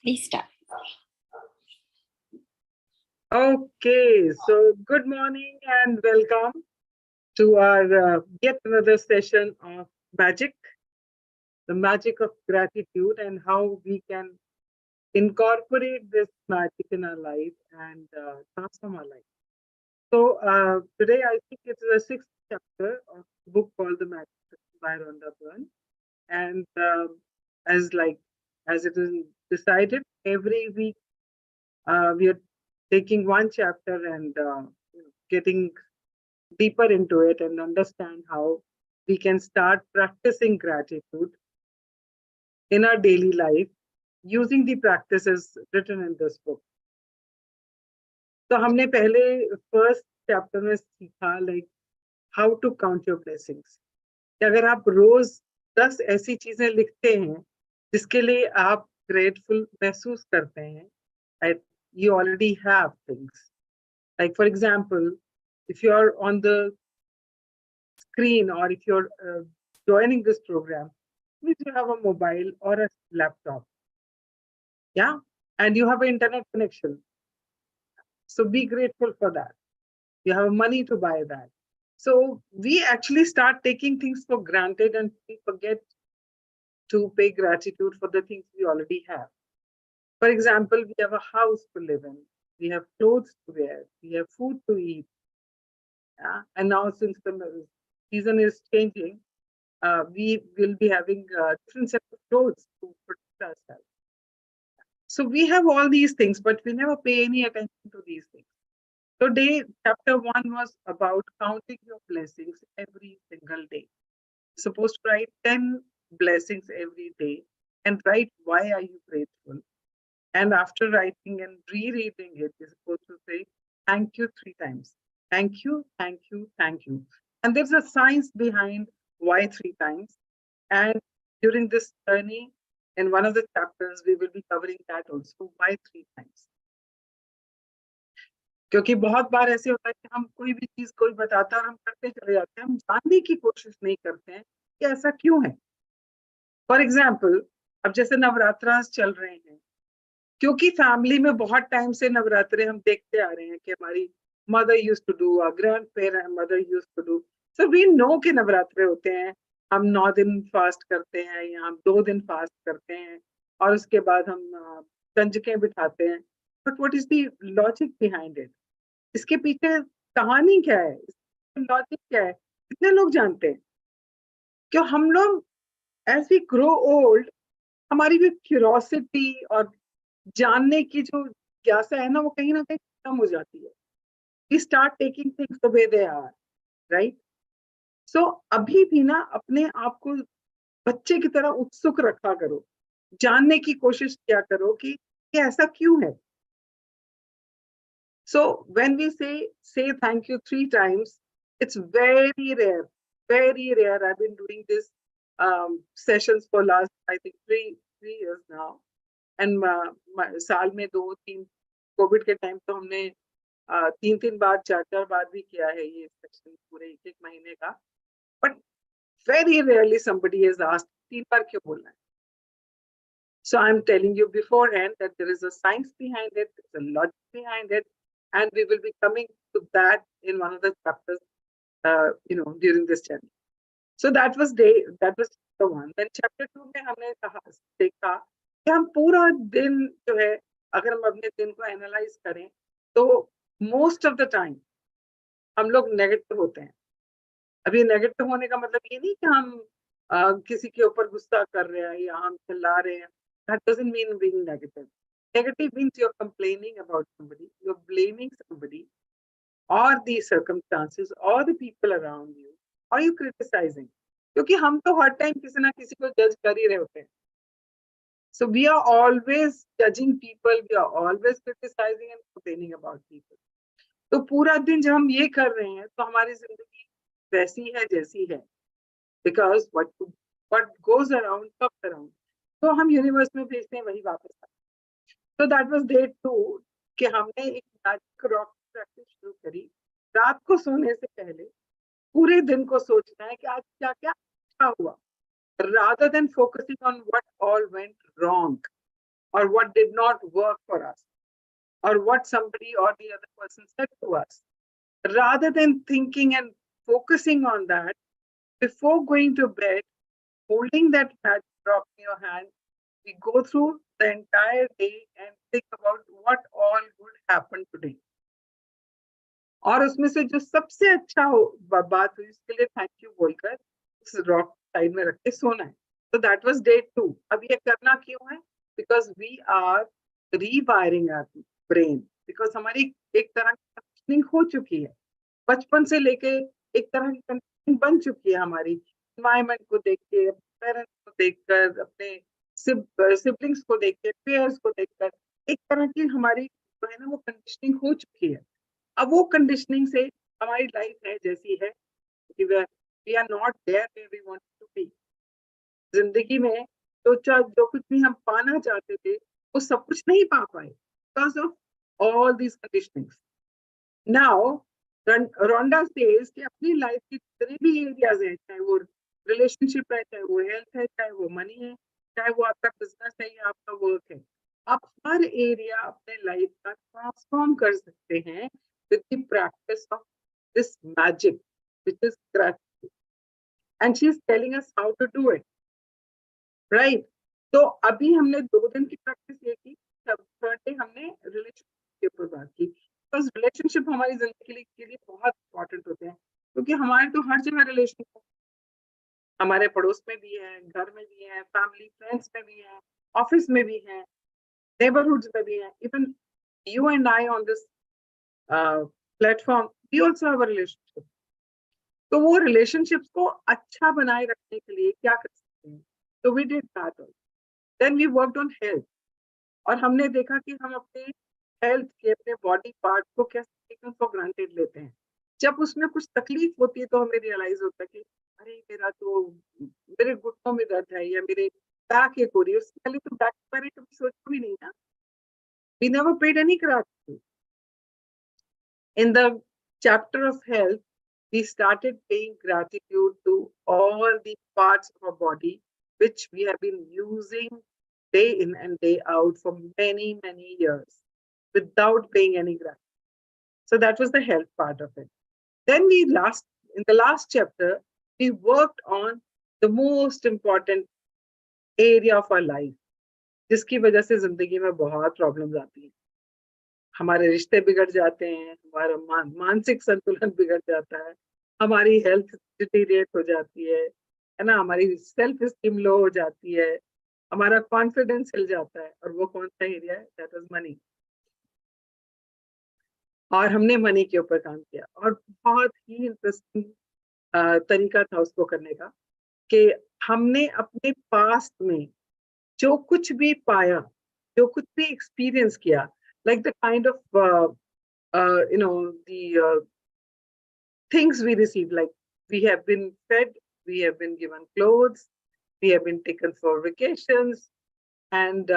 Please start. Okay, so good morning and welcome to our yet another session of magic, the magic of gratitude, and how we can incorporate this magic in our life and transform our life. So today I think it's the sixth chapter of a book called The Magic by Rhonda Byrne, and as like as it is decided, every week we are taking one chapter and getting deeper into it and understand how we can start practicing gratitude in our daily life using the practices written in this book. तो हमने पहले first chapter में सीखा like how to count your blessings. अगर आप रोज 10 ऐसी चीजें लिखते हैं जिसके लिए आप ग्रेटफुल महसूस करते हैं, you already have things. Like for example, if you're on the screen or if you're joining this program, if you have a mobile or a laptop, yeah, and you have an internet connection, so be grateful for that. You have money to buy that. So we actually start taking things for granted and we forget to pay gratitude for the things we already have. For example, we have a house to live in, we have clothes to wear, we have food to eat. Yeah? And now since the season is changing, we will be having different set of clothes to protect ourselves. So we have all these things, but we never pay any attention to these things. Today, chapter 1 was about counting your blessings every single day. You're supposed to write 10 blessings every day and write why are you grateful. And after writing and rereading it, you're supposed to say thank you 3 times. Thank you, thank you, thank you. And there's a science behind why 3 times. And during this journey, in one of the chapters, we will be covering that also, why 3 times. क्योंकि बहुत बार ऐसे होता है कि हम कोई भी चीज कोई बताता है और हम करते चले जाते हैं, हम जानने की कोशिश नहीं करते हैं कि ऐसा क्यों है। फॉर एग्जाम्पल, अब जैसे नवरात्रा चल रहे हैं, क्योंकि फैमिली में बहुत टाइम से नवरात्रे हम देखते आ रहे हैं कि हमारी mother used to do, our grand parent mother used to do, so we know कि नवरात्रे होते हैं, हम 9 दिन फास्ट करते हैं या हम 2 दिन फास्ट करते हैं और उसके बाद हम कंजकें बिठाते हैं। But what is the logic behind it? इसके पीछे कहानी क्या है, लॉजिक क्या है, कितने लोग जानते हैं? क्यों हम लोग एज वी ग्रो ओल्ड, हमारी भी क्यूरोसिटी और जानने की जो जिज्ञासा है ना, वो कहीं ना कहीं कम हो जाती है। We start taking things the way they are, right? So अभी भी ना अपने आप को बच्चे की तरह उत्सुक रखा करो, जानने की कोशिश किया करो कि ऐसा क्यों है। So when we say thank you 3 times, it's very rare, very rare. I've been doing this sessions for last, I think, three years now. And साल में 2-3 कोविड के टाइम तो हमने 3 बार 4 बार भी किया है ये सेशन पूरे एक महीने का. But very rarely somebody has asked 3 बार क्यों बोलना है. So I'm telling you beforehand that there is a science behind it, there's a logic behind it, and we will be coming to that in one of the chapters, during this chapter. So that was chapter 1. Then chapter 2 में हमने देखा कि हम पूरा दिन जो है, अगर हम अपने दिन को एनालाइज करें तो मोस्ट ऑफ द टाइम हम लोग नेगेटिव होते हैं. अभी नेगेटिव होने का मतलब ये नहीं कि हम किसी के ऊपर गुस्सा कर रहे हैं या हम चिल्ला रहे हैं. That doesn't mean being negative. Negative means you're complaining about somebody, you're blaming somebody or the circumstances or the people around you, or you criticizing. क्योंकि हम तो हर टाइम किसी ना किसी को जज कर ही रहे होते हैं. So we are always judging people, we are always criticizing and complaining about people. तो पूरा दिन जब हम ये कर रहे हैं तो हमारी जिंदगी वैसी है जैसी है. Because what goes around comes around. तो हम यूनिवर्स में भेजते हैं वही वापस आता है. So that was day 2 कि हमने एक मैजिक रॉक प्रैक्टिस शुरू करी. रात को सोने से पहले पूरे दिन को सोचना है कि आज क्या क्या अच्छा हुआ, rather than focusing on what all went wrong. or what did not work for us, or what somebody or the other person said to us. Rather than thinking and focusing on that, before going to bed, holding that magic drop in your hand, we go through the entire day and think about what all good happened today. और उसमें से जो सबसे अच्छा बात हुई उसके लिए थैंक यू बोलकर उस रॉक साइड में रख के सोना है. तो दैट वाज डे 2. अब ये करना क्यों है? Because we are rewiring our brain, because हमारी एक तरह की कंडीशनिंग हो चुकी है बचपन से लेके, एक तरह की कंडीशनिंग बन चुकी है हमारी एनवायरमेंट को देख के, पेरेंट्स को देखकर, अपने सिबलिंग्स को देख के, पेयर्स को देखकर, एक तरह की हमारी जो है ना वो कंडीशनिंग हो चुकी है. अब वो कंडीशनिंग से हमारी लाइफ है जैसी है कि we are not there where we want to be. जिंदगी में तो जो कुछ भी हम पाना चाहते थे वो सब कुछ नहीं पा पाए because of all these conditionings. Now Rhonda says कि अपनी लाइफ के जितने भी एरियाज हैं, चाहे वो रिलेशनशिप है, चाहे वो हेल्थ है, चाहे वो मनी है, चाहे वो आपका बिजनेस है या आपका वर्क है, आप हर एरिया अपने लाइफ का ट्रांसफॉर्म कर सकते हैं with the practice of this magic, which is gratitude. And she's telling us how to do it, right? तो अभी हमने 2 दिन की प्रैक्टिस ये की, थर्ड डे हमने रिलेशनशिप के ऊपर बात की, बिकॉज रिलेशनशिप हमारी जिंदगी के लिए बहुत इंपॉर्टेंट होते हैं, क्योंकि हमारे तो हर जगह रिलेशनशिप, हमारे पड़ोस में भी है, घर में भी है, फैमिली फ्रेंड्स में भी है, ऑफिस में भी है, नेबरहुड्स में भी है, even you and I on this platform we also have a relationship. तो वो रिलेशनशिप्स को अच्छा बनाए रखने के लिए क्या कर सकते हैं? तो we did that. Then we worked on health, और हमने देखा कि हम अपने हेल्थ के, अपने बॉडी पार्ट को कैसे टेकन फॉर ग्रांटेड लेते हैं. जब उसमें कुछ तकलीफ होती है तो हमें रियलाइज होता है कि अरे मेरे घुटनों में दर्द है या मेरे बैक एक हो रही है. उससे पहले तो बैक के बारे में कभी सोचा भी नहीं ना. We never paid any gratitude. In the chapter of health, we started paying gratitude to all the parts of our body which we have been using day in and day out for many, many years without paying any gratitude. So that was the health part of it. Then in the last chapter, we worked on the most important area of our life, जिसकी वजह से जिंदगी में बहुत problems आती हैं. हमारे रिश्ते बिगड़ जाते हैं, हमारा मानसिक संतुलन बिगड़ जाता है, हमारी हेल्थ डिटीरिएट हो जाती है ना, हमारी सेल्फ स्टीम लो हो जाती है, हमारा कॉन्फिडेंस हिल जाता है. और वो कौन सा एरिया है? That is money. और हमने मनी के ऊपर काम किया, और बहुत ही इंटरेस्टिंग तरीका था उसको करने का, कि हमने अपने पास्ट में जो कुछ भी पाया, जो कुछ भी एक्सपीरियंस किया, like the kind of the things we receive, like we have been fed, we have been given clothes, we have been taken for vacations, and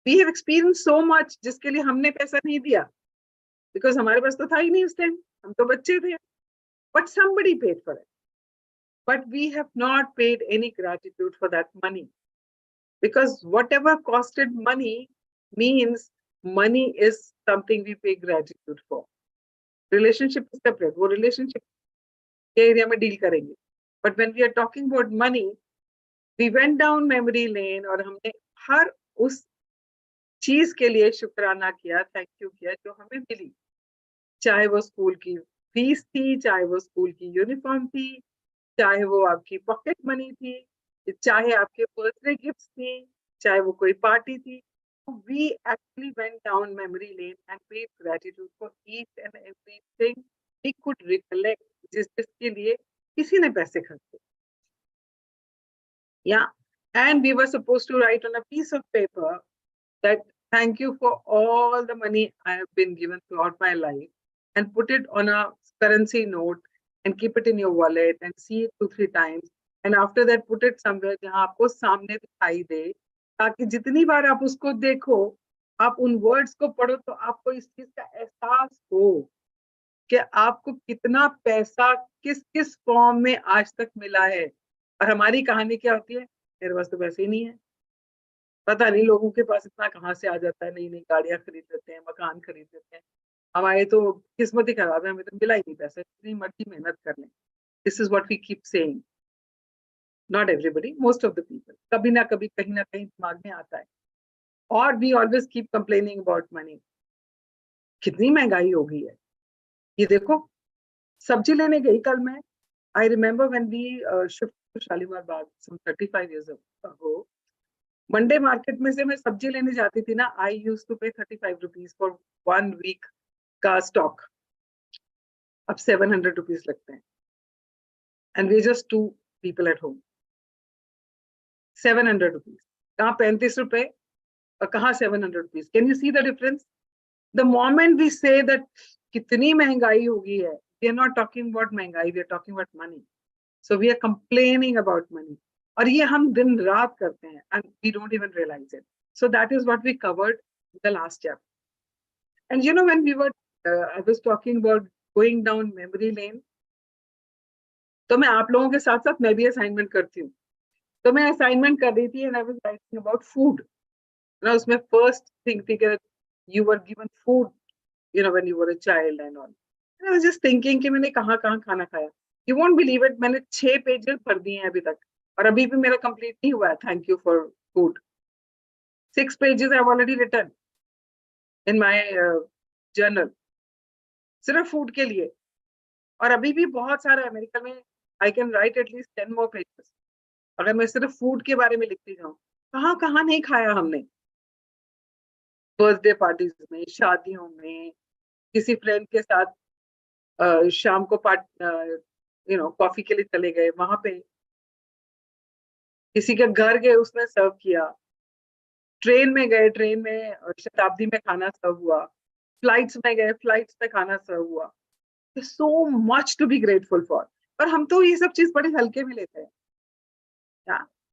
we have experienced so much जिसके लिए हमने पैसा नहीं दिया, because हमारे पास तो था ही नहीं उस टाइम, हम तो बच्चे थे. But somebody paid for it. But we have not paid any gratitude for that money, because whatever costed money means money is something we pay gratitude for. Relationship is separate, वो relationship के area में deal करेंगे. But when we are talking about money, we went down memory lane और हमने हर उस चीज के लिए शुक्राना किया, थैंक यू किया जो हमें मिली, चाहे वो स्कूल की फीस थी, चाहे वो स्कूल की यूनिफॉर्म थी, चाहे वो आपकी पॉकेट मनी थी, चाहे आपके बर्थडे गिफ्ट्स थी, चाहे वो कोई पार्टी थी. We actually went down memory lane and paid gratitude for each and everything we could recollect, जिसके लिए किसी ने पैसे खर्चे. Yeah, and we were supposed to write on a piece of paper that thank you for all the money I have been given throughout my life, and put it on a currency note and keep it in your wallet and see it 2-3 times, and after that put it somewhere जहाँ आपको सामने दिखाई दे, ताकि जितनी बार आप उसको देखो, आप उन वर्ड्स को पढ़ो तो आपको इस चीज का एहसास हो कि आपको कितना पैसा किस किस फॉर्म में आज तक मिला है. और हमारी कहानी क्या होती है? मेरे पास तो पैसे ही नहीं है. पता नहीं लोगों के पास इतना कहाँ से आ जाता है, नई नई गाड़ियां खरीद लेते हैं, मकान खरीद लेते हैं। हमारे तो किस्मत ही खराब है, हमें तो मिला ही नहीं पैसा, जितनी मर्जी मेहनत कर लें। This is what we keep saying, not everybody, most of the people, कभी ना कभी कहीं ना कहीं दिमाग में आता है। और we always keep complaining about money, कितनी महंगाई हो गई है। ये देखो, सब्जी लेने गई कल मैं, I remember when we shift to Shalimar Bagh some 35 years ago, Monday market में से मैं सब्जी लेने जाती थी ना, आई use to pay 35 rupees for 1 week का स्टॉक। अब 700 रुपीज लगते हैं, and we just 2 people at home. 700 rupees, कहाँ 35 रुपए और कहाँ 700 rupees. Can you see the difference? The moment we say that कितनी महंगाई हो गई है, we are not talking about महंगाई, we are talking about money. So we are complaining about money, और ये हम दिन रात करते हैं, and we don't even realise it. So that is what we covered in the last chapter. And you know when we were I was talking about going down memory lane, तो मैं आप लोगों के साथ साथ मैं भी असाइनमेंट करती हूँ। तो मैं असाइनमेंट कर रही थी and I was writing about food ना। उसमें फर्स्ट थिंग थी कि you were given food, you know, when you were a child and all. And I was just thinking कि मैंने कहाँ कहाँ खाना खाया। You won't believe it, मैंने 6 पेजेस भर दिए हैं अभी तक, और अभी भी मेरा कंप्लीट नहीं हुआ है। Thank you for food. 6 pages I have already written in my journal, सिर्फ फूड के लिए। और अभी भी बहुत सारा अमेरिका में I can write at least 10 more pages अगर मैं सिर्फ फूड के बारे में लिखती जाऊँ। कहाँ कहाँ नहीं खाया हमने, बर्थडे पार्टीज में, शादियों में, किसी फ्रेंड के साथ शाम को कॉफी के लिए चले गए, वहां पे किसी के घर गए, उसने सर्व किया। ट्रेन में गए, ट्रेन में शताब्दी में खाना सर्व हुआ। फ्लाइट्स में गए, फ्लाइट्स में खाना सर्व हुआ। So much to be grateful for. पर हम तो ये सब चीज बड़े हल्के में लेते हैं,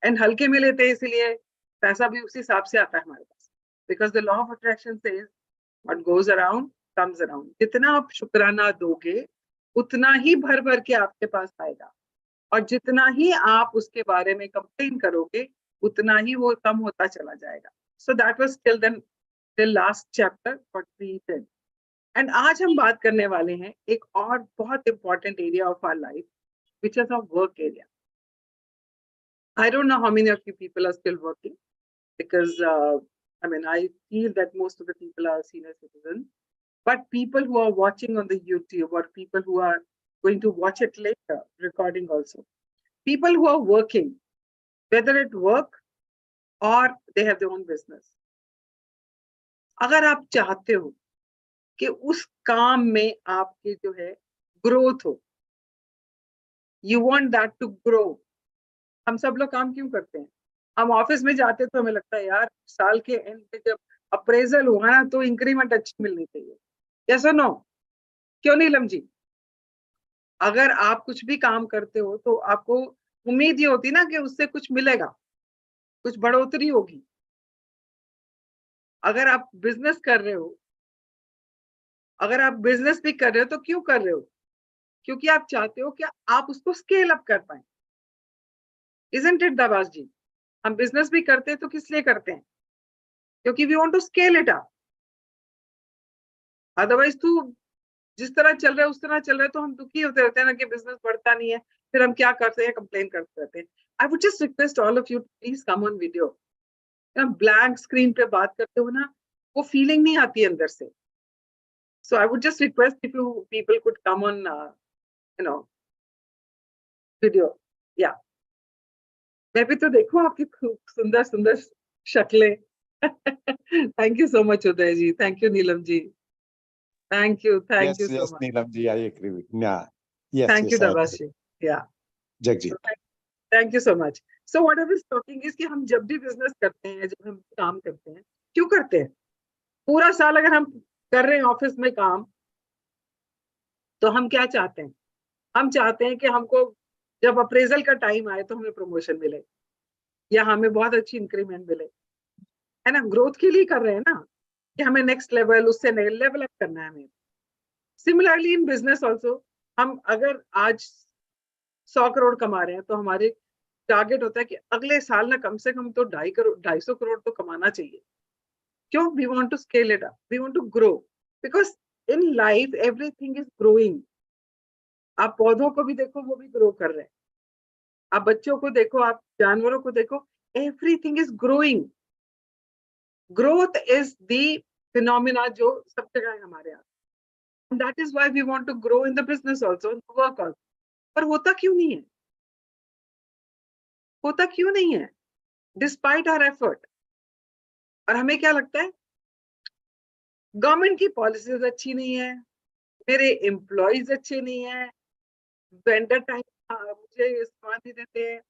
एंड हल्के में लेते हैं इसलिए पैसा भी उसी हिसाब से आता है हमारे पास, because the law of attraction says what goes around comes around. जितना आप शुक्राना दोगे उतना ही भर भर के आपके पास आएगा, और जितना ही आप उसके बारे में कंप्लेन करोगे उतना ही वो कम होता चला जाएगा। So that was till last chapter 43। And आज हम बात करने वाले हैं एक और बहुत important area of our life, which is our work area. I don't know how many of you people are still working, because I feel that most of the people are senior citizens, but people who are watching on the YouTube, or people who are going to watch it later, recording also, people who are working, whether at work or they have their own business, अगर आप चाहते हो कि उस काम में आपके जो है ग्रोथ हो, you want that to grow। हम सब लोग काम क्यों करते हैं? हम ऑफिस में जाते तो हमें लगता है यार साल के एंड पे जब अप्रेजल हुआ ना तो इंक्रीमेंट अच्छी मिलनी चाहिए। यस और नो? क्यों नीलम जी? अगर आप कुछ भी काम करते हो तो आपको उम्मीद ये होती ना कि उससे कुछ मिलेगा, कुछ बढ़ोतरी होगी। अगर आप बिजनेस कर रहे हो, अगर आप बिजनेस भी कर रहे हो तो क्यों कर रहे हो? क्योंकि आप चाहते हो कि आप उसको स्केल अप कर पाए। इजंट इट दबास जी? हम बिजनेस भी करते हैं तो किस लिए करते हैं? क्योंकि we want to scale it up. Otherwise तो जिस तरह चल रहा है उस तरह चल रहा है तो हम दुखी होते रहते हैं ना कि बिजनेस बढ़ता नहीं है, फिर हम क्या करते हैं? कंप्लेन करते रहते हैं। आई would just request all of you please come on video. Blank screen पे बात करते हो ना, वो फीलिंग नहीं आती अंदर से। So I would just request if you people could come on video. या मैं भी तो देखूं आपकी खूब सुंदर सुंदर शक्लें। Thank you so much Uday ji, thank you Neelam ji, thank you Yes, so yes, much, Neelam ji, I agree with. Yeah, yes, thank you yes, I दबाश agree. जी। या Jagjit. Thank you so much. So what I was talking is कि हम जब भी business करते हैं, जब हम काम करते हैं, क्यों करते हैं? पूरा साल अगर हम कर रहे हैं ऑफिस में काम, तो हम क्या चाहते हैं? हम चाहते हैं कि हमको जब अप्रेजल का टाइम आए तो हमें प्रमोशन मिले, या हमें बहुत अच्छी इंक्रीमेंट मिले, है ना? ग्रोथ के लिए कर रहे हैं ना, कि हमें नेक्स्ट लेवल, उससे लेवल अप करना है हमें। सिमिलरली इन बिजनेस ऑल्सो, हम अगर आज 100 करोड़ कमा रहे हैं तो हमारे टारगेट होता है कि अगले साल ना कम से कम तो 250 करोड़ तो कमाना चाहिए। क्यों? We want to scale it up, we want to grow, because in life everything is growing. आप पौधों को भी देखो, वो भी ग्रो कर रहे हैं। आप बच्चों को देखो, आप जानवरों को देखो, everything is growing. Growth is the phenomena जो सब जगह है हमारे यहाँ। And that is why we want to grow in the business also, in the work also. पर होता क्यों नहीं है? होता क्यों नहीं है? Despite our effort. और हमें क्या लगता है? गवर्नमेंट की पॉलिसीज अच्छी नहीं है, मेरे एम्प्लॉयज अच्छे नहीं है, वेंडर टाइम मुझे सामान नहीं देते हैं,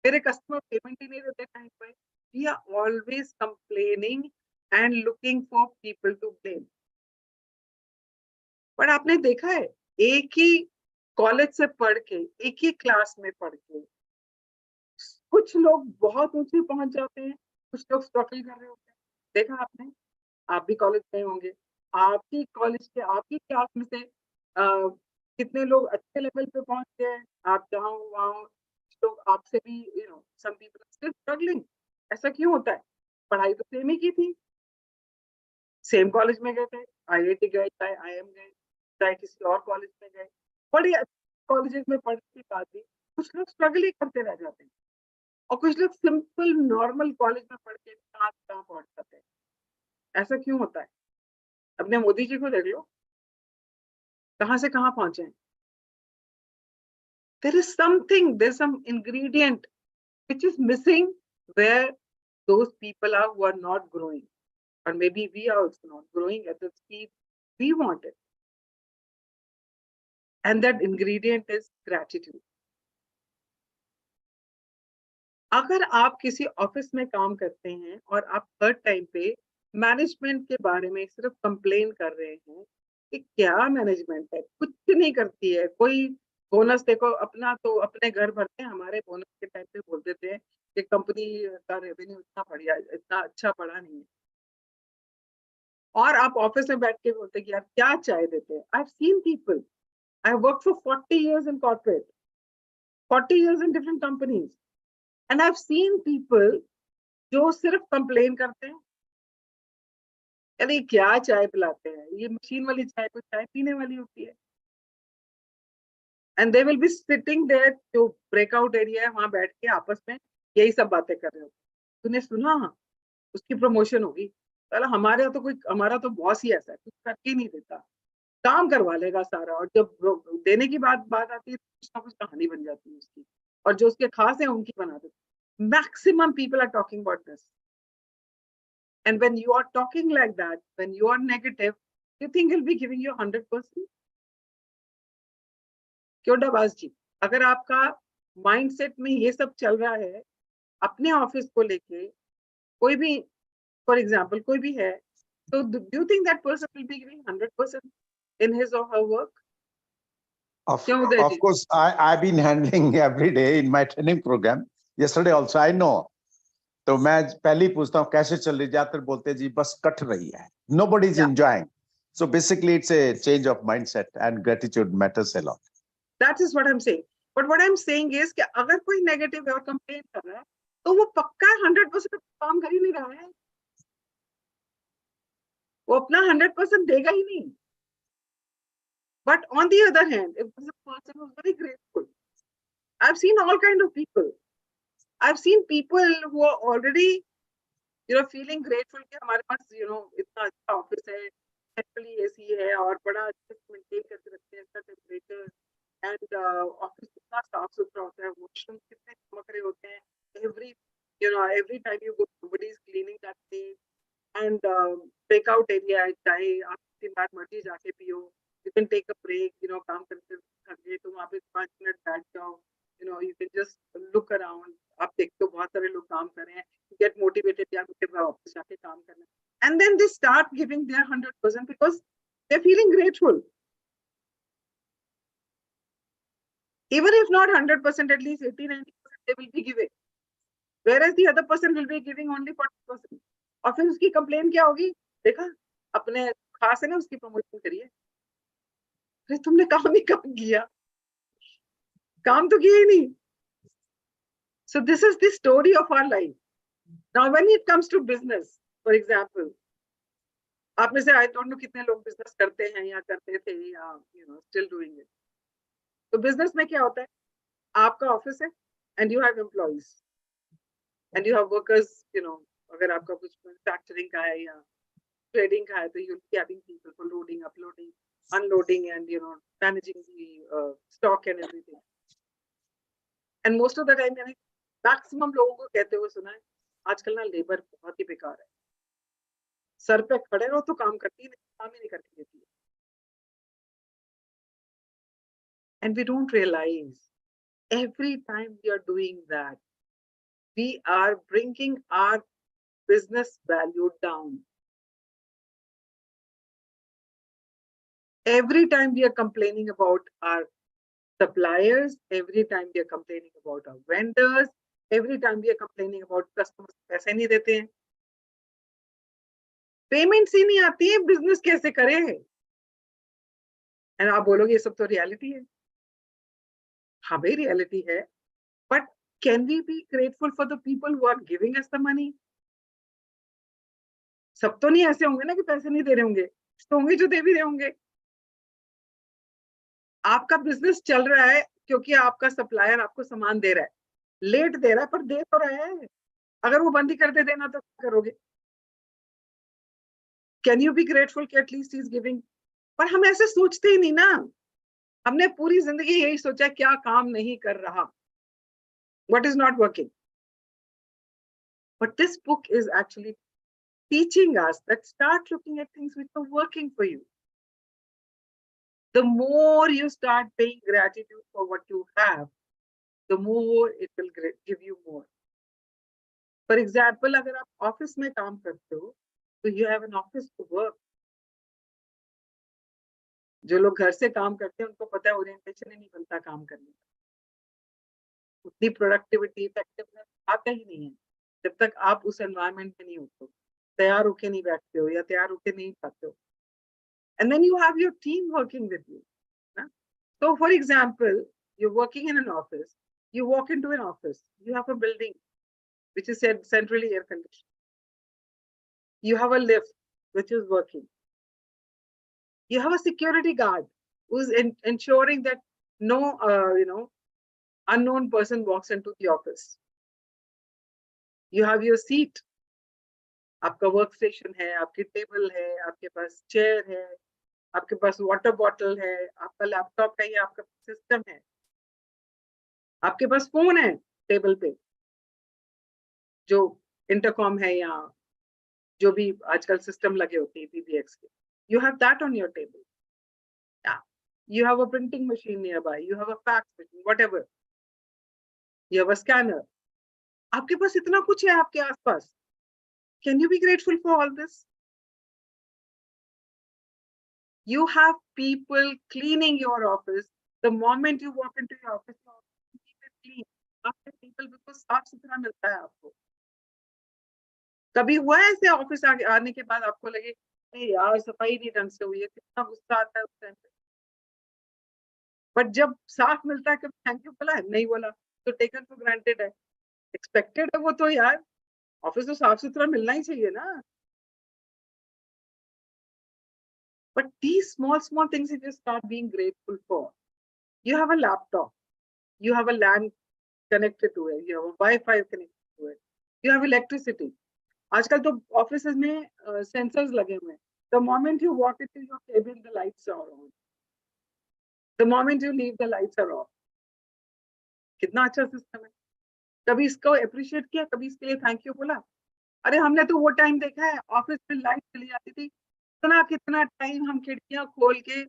मेरे कस्टमर पेमेंट ही नहीं देते टाइम पे। We are always complaining and looking for people to blame. पर आपने देखा है, एक ही कॉलेज से पढ़ के, एक ही क्लास में पढ़ के, कुछ लोग बहुत ऊंचे पहुंच जाते हैं, कुछ लोग स्ट्रगल कर रहे होते हैं। देखा आपने? आप भी कॉलेज गए होंगे, आपकी कॉलेज के, आपकी क्लास में से कितने लोग अच्छे लेवल पे पहुंच गए हैं। आप जहाँ हो वहाँ हो, लोग आपसे भी, सम पीपल स्टिल स्ट्रगलिंग। ऐसा क्यों होता है? पढ़ाई तो सेम ही की थी, सेम कॉलेज में गए थे, आईआईटी गए, चाहे आईएम गए, चाहे किसी और कॉलेज में गए, बड़े अच्छे कॉलेजेस में पढ़ने के बाद भी कुछ लोग स्ट्रगल ही करते रह जाते हैं, और कुछ लोग सिंपल नॉर्मल कॉलेज में पढ़ के कहाँ पहुंच जाते हैं। ऐसा क्यों होता है? अपने मोदी जी को देख लो, कहाँ से कहाँ पहुंचे हैं। There is something, there's some ingredient which is missing where those people are who are not growing, or maybe we are also not growing at the speed we want it. And that ingredient is gratitude. अगर आप किसी office में काम करते हैं और आप हर time पे मैनेजमेंट के बारे में सिर्फ कंप्लेन कर रहे हैं कि क्या मैनेजमेंट है, कुछ नहीं करती है, कोई बोनस देखो, अपना तो अपने घर भरते हैं, हमारे बोनस के टाइम पे बोल देते हैं कि कंपनी का रेवेन्यू इतना बढ़िया, इतना अच्छा बढ़ा नहीं है, और आप ऑफिस में बैठ के बोलते हैं कि यार क्या चाय देते हैं। I have seen people, I have worked for 40 years in corporate, 40 years in different companies, and I've seen people जो सिर्फ कंप्लेन करते हैं, अरे क्या चाय पिलाते हैं, ये मशीन वाली चाय तो चाय पीने वाली होती है। And they will be sitting there, जो ब्रेकआउट एरिया है वहां बैठ के आपस में यही सब बातें कर रहे हो। तूने सुना उसकी प्रमोशन होगी? चलो हमारे यहाँ तो कोई, हमारा तो बॉस ही ऐसा है, कुछ करके नहीं देता, काम करवा लेगा सारा, और जब देने की बात आती है कुछ ना कुछ कहानी बन जाती है उसकी, और जो उसके खास है उनकी बना देते। Maximum people are talking about this. And when you are talking like that, when you are negative, you think he'll be giving you 100%? क्यों डबास जी? अगर आपका माइंडसेट में ये सब चल रहा है, अपने ऑफिस को लेके, कोई भी, फॉर एग्जांपल कोई भी है, तो do you think that person will be giving 100% in his or her work? क्यों उदय Of ji? course, I've been handling every day in my training program. Yesterday also, I know. तो मैं पहले ही पूछता हूँ कैसे चल रही, ज्यादातर बोलते हैं जी बस कट रही है. Nobody is Yeah. enjoying. So basically, it's a change of mindset, and gratitude matters a lot. That is what I'm saying. But what I'm saying is कि अगर कोई नेगेटिव है और कंप्लेन कर रहा है, तो वो पक्का 100% काम कर ही नहीं रहा है, वो अपना 100% देगा ही नहीं। But on the other hand, if this person was very grateful, I've seen all kind of people. I've seen people who are already, feeling grateful कि हमारे पास, इतना अच्छा ऑफिस है, सेंट्रली एसी है, और बड़ा अच्छे से मेंटेन करके रखते हैं इसका टेम्परेचर, एंड ऑफिस कितना साफ सुथरा होता है, वॉशरूम कितने चमक रहे होते हैं, every time you go, somebody is cleaning that place, and breakout area है, चाहे आप कितनी बार मर्जी जाके पियो, you can take a break, काम करते थक गए तो वहाँ पे 5 मिनट बैठ जाओ, you can just look around, आप देखते हो बहुत सारे लोग काम कर रहे हैं, get motivated, यार मुझे वापस जाके काम करना है, and then they start giving their 100% because they're feeling grateful, even if not 100%, at least 80-90% they will be giving, whereas the other person will be giving only 40%. और फिर उसकी कंप्लेन क्या होगी? देखा, अपने खास है ना, उसकी प्रमोशन करिए। अरे तुमने काम ही कब किया? काम तो किया ही नहीं। So this is the story of our life. Now, when it comes to business, for example, आप में से I don't know कितने लोग business करते हैं या करते थे या still doing it. तो business में क्या होता है? आपका ऑफिस है and you have employees and you have workers. अगर आपका कुछ manufacturing का है या trading का है, तो you'll be having people for loading, uploading, unloading, and managing the stock and everything. And most of the time मैंने मैक्सिमम लोगों को कहते हुए सुना है, आजकल ना लेबर बहुत ही बेकार है, सर पे खड़े रहो तो काम करती नहीं, काम ही नहीं करके देती है. And we don't realize every time we are doing that, we are bringing our business value down. Every time we are complaining about our suppliers, every time we are complaining about our vendors, every time we are complaining about customers पैसे नहीं देते हैं, payments ही नहीं आती है, business कैसे करें? And आप बोलोगे ये सब तो रियलिटी है. हाँ भाई रियलिटी है, but can we be grateful for the people who are giving us the money? सब तो नहीं ऐसे होंगे ना कि पैसे नहीं दे रहे होंगे, तो होंगे जो दे भी रहे होंगे. आपका बिजनेस चल रहा है क्योंकि आपका सप्लायर आपको सामान दे रहा है, लेट दे रहा है पर दे तो रहा है. अगर वो बंद ही कर दे देना तो क्या करोगे? कैन यू बी ग्रेटफुल कि एटलीस्ट ही इज गिविंग? पर हम ऐसे सोचते ही नहीं ना. हमने पूरी जिंदगी यही सोचा क्या काम नहीं कर रहा, what is not working. But this book is actually teaching us that start looking at things which are working for you. The more you start paying gratitude for what you have, the more it will give you more. For example, अगर आप office में काम करते हो, तो you have an office to work. जो लोग घर से काम करते हैं उनको पता है ओरिएंटेशन ही नहीं बनता काम करने का. उतनी प्रोडक्टिविटी इफेक्टिवनेस आता ही नहीं है जब तक आप उस एनवायरनमेंट में नहीं होते, तैयार होके नहीं बैठते हो या तैयार होके नहीं खाते हो. And then you have your team working with you. So for example, you're working in an office, you walk into an office, you have a building which is centrally air conditioned. You have a lift which is working. You have a security guard who's ensuring that no, unknown person walks into the office. You have your seat. आपका work station है, आपकी table है, आपके पास chair है, आपके पास water bottle है, आपका laptop है या आपका सिस्टम है, आपके पास फोन है टेबल पे जो इंटरकॉम है या जो भी आजकल सिस्टम लगे होते हैं पीबीएक्स के. You have that on your table. Yeah. You have a printing machine nearby. You have a fax machine, whatever. You have a scanner. आपके पास इतना कुछ है आपके आसपास. Can you be grateful for all this? You have people cleaning your office. The moment you walk into your office, you keep it clean. आपके table बिल्कुल साफ सुथरा मिलता है आपको. कभी हुआ है ऐसे ऑफिस आने के बाद आपको लगे यार सफाई नहीं ढंग से हुई है, कितना गुस्सा आता है उस टाइम पे. बट जब साफ मिलता है कभी थैंक यू बोला है? नहीं बोला, तो टेकन फॉर ग्रांटेड है, एक्सपेक्टेड है वो. तो यार ऑफिस तो साफ सुथरा मिलना ही चाहिए ना. But these small things if you start being grateful for, you have a laptop, you have a LAN connected to it, you have a Wi-Fi connected to it, you have electricity. आजकल तो offices में sensors लगे हुए हैं. The moment you walk into your cabin, the lights are on. The moment you leave, the lights are off. कितना अच्छा system है. कभी इसको अप्रिशिएट किया, कभी इसके लिए थैंक यू बोला? अरे हमने तो वो टाइम देखा है ऑफिस में लाइट चली जाती थी, कितना टाइम हम खिड़कियां खोल के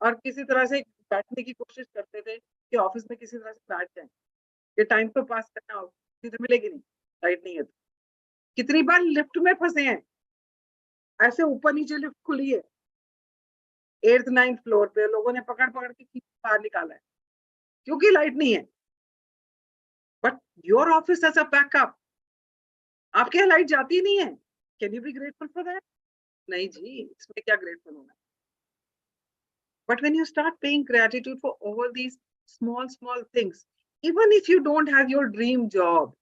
और किसी तरह से बैठने की कोशिश करते थे कि ऑफिस में किसी तरह से बैठ जाए. ये टाइम तो पास करना हो, तो मिलेगी नहीं, लाइट नहीं है तो. कितनी बार लिफ्ट में फंसे हैं, ऐसे ऊपर नीचे लिफ्ट खुली है, 8th 9th फ्लोर पे लोगों ने पकड़ पकड़ के बाहर निकाला है क्योंकि लाइट नहीं है. But your office has a backup, आपके यहाँ लाइट जाती नहीं है. Can you be grateful for that? नहीं जी, इसमें क्या ग्रेटफुल होना. But when you start paying gratitude for all these small things, even if you don't have your dream job,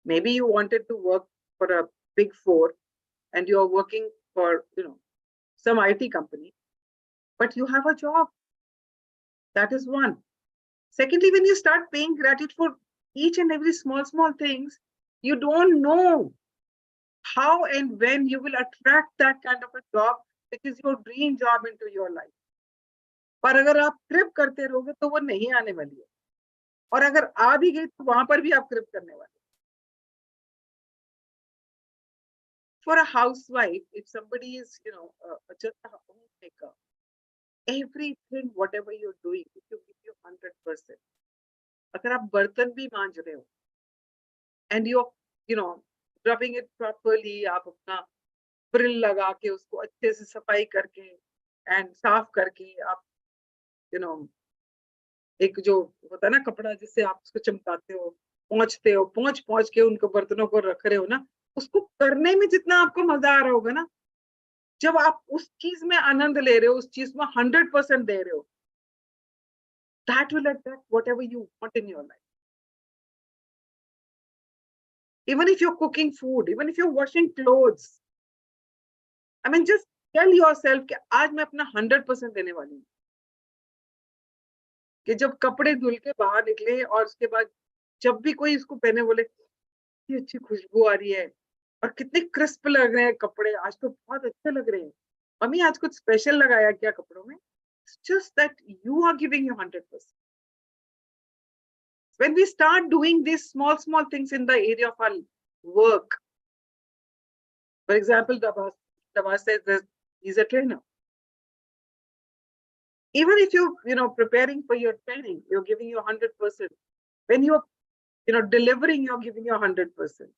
maybe you wanted to work for a big four and you're working for, some IT company, but you have a job. That is one. Secondly, when you start paying gratitude for each and every small things, you don't know how and when you will attract that kind of a job, which is your dream job, into your life. पर अगर आप कृप करते रहोगे तो वो नहीं आने वाली है, और अगर आ भी गई तो वहां पर भी आप कृप करने वाले. For a housewife, if somebody is, just a homemaker, everything, whatever you're doing, if you give you 100%, अगर आप बर्तन भी मांज रहे हो, and you're, rubbing it properly, आप अपना प्रिल लगा के उसको अच्छे से सफाई करके एंड साफ करके आप, एक जो होता है ना कपड़ा जिससे आप उसको चमकाते हो, पहुंच के उनको बर्तनों को रख रहे हो ना, उसको करने में जितना आपको मजा आ रहा होगा ना, जब आप उस चीज में आनंद ले रहे हो, उस चीज में 100% दे रहे हो, that will attract whatever you want in your life. Even if you're cooking food, even if you're washing clothes, I mean, just tell yourself कि आज मैं अपना 100% देने वाली हूँ, कि जब कपड़े धुल के बाहर निकले और उसके बाद जब भी कोई इसको पहने, बोले ये अच्छी खुशबू आ रही है और कितने क्रिस्प लग रहे हैं कपड़े, आज तो बहुत अच्छे लग रहे हैं, मम्मी आज कुछ स्पेशल लगाया क्या कपड़ों में. It's just that you are giving your 100%. When we start doing these small things in the area of our work, for example, Dabas says that he's a trainer. Even if you're preparing for your training, you're giving your 100%. When you're delivering, you're giving your 100%.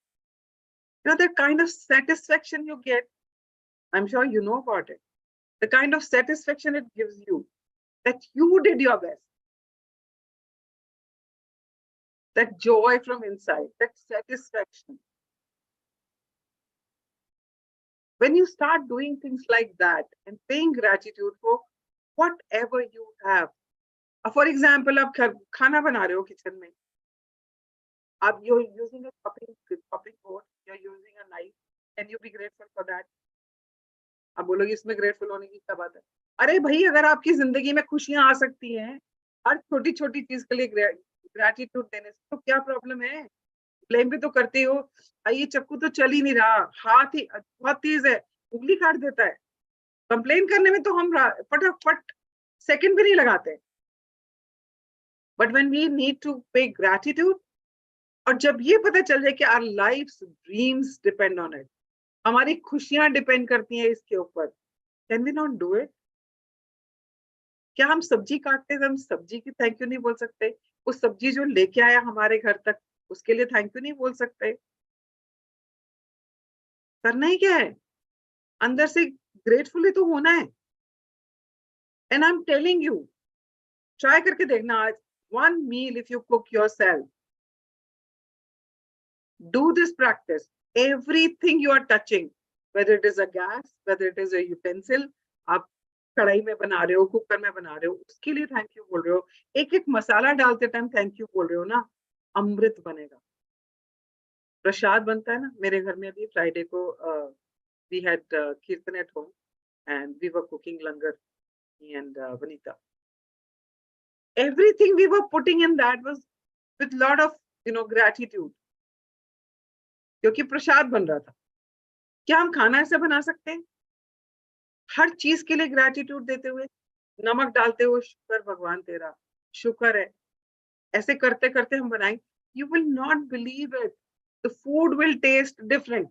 The kind of satisfaction you get, I'm sure you know about it. The kind of satisfaction it gives you, that you did your best. That joy from inside, that satisfaction. When you start doing things like that and paying gratitude for whatever you have. For example, आप खाना बना रहे हो kitchen में, आप you're using a chopping board, you're using a knife, can you be grateful for that? आप बोलोगे इसमें grateful होने की क्या बात है? अरे भाई, अगर आपकी जिंदगी में खुशियां आ सकती हैं हर छोटी चीज के लिए ग्रेटिट्यूड देने से, तो क्या प्रॉब्लम है? ब्लेम भी तो करते हो, ये चक्कू तो चल ही नहीं रहा, हाथ ही बहुत तेज है, उंगली काट देता है. कंप्लेन करने में तो हम फटाफट सेकंड भी नहीं लगाते. But when we need to pay gratitude, और जब ये पता चल जाए कि our life's dreams depend on it, हमारी खुशियां डिपेंड करती हैं इसके ऊपर, can we not do it? क्या हम सब्जी काटते हैं, हम सब्जी की थैंक यू नहीं बोल सकते? उस सब्जी जो लेके आया हमारे घर तक, उसके लिए थैंक यू नहीं बोल सकते? करना ही क्या है, अंदर से ग्रेटफुल तो होना है. And I am telling you, try करके देखना आज, one meal if you cook yourself, do this practice. Everything you are touching, whether it is a gas, whether it is a utensil, आप कढ़ाई में बना रहे हो, कुकर में बना रहे हो, उसके लिए थैंक यू बोल रहे हो. एक मसाला डालते टाइम थैंक यू बोल रहे हो ना, अमृत बनेगा. प्रसाद बनता है ना, मेरे घर में अभी फ्राइडे को we had kirtan at home and we were cooking langar, me and Vanita. Everything we were putting in that was with lot of gratitude, क्योंकि प्रसाद बन रहा था. क्या हम खाना ऐसे बना सकते हैं? हर चीज के लिए ग्रेटिट्यूड देते हुए, नमक डालते हुए शुक्र भगवान तेरा, शुक्र है, ऐसे करते करते हम बनाएं. You will not believe it. The food will taste different.